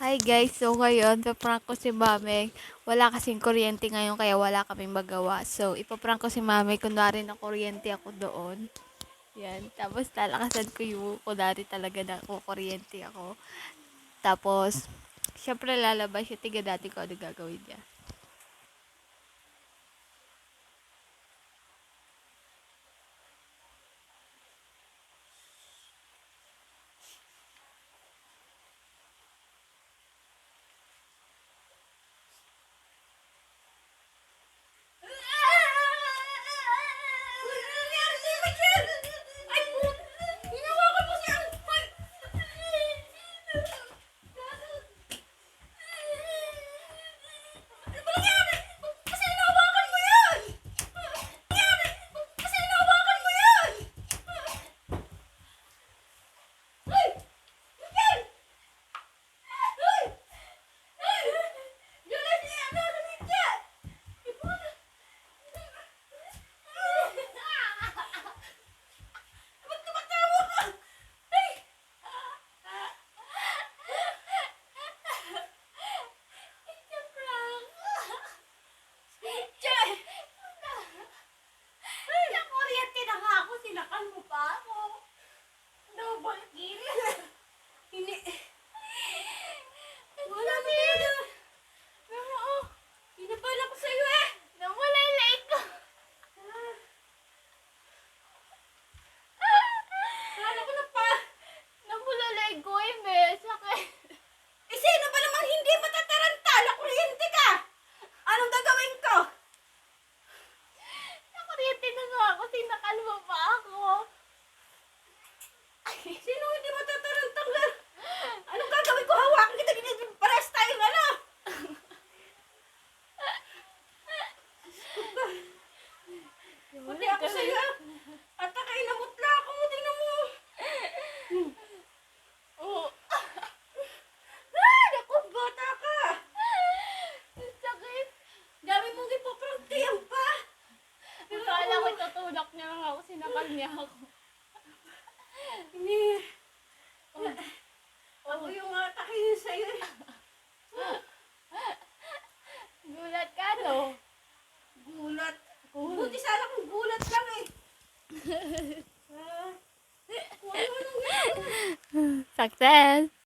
Hi guys, so ngayon, paprank ko si Mame. Wala kasing kuryente ngayon kaya wala kaming magawa. So, ipaprank ko si Mame, kunwari na kuryente ako doon. Yan, tapos lalakasan ko yung kunwari talaga na kuryente ako. Tapos, syempre lalabas siya, tiga dati ko ano gagawin niya. Sino hindi matatarantang na? Anong gagawin ko? Hawakan kita, ganyan. Pares tayong ano? Buti ako sa'yo ah. At akain na mutla ako. Tingnan mo. Oo. Ah, naku, bata ka. Sakit. Dami mong ipaprangtiyan pa. Akala ko tutulak niya lang ako, sinakal niya ako. Hindi. Ako yung atakin sa'yo eh. Gulat ka, no? Gulat. Buti sana kung gulat lang eh. Kung ano nang Success!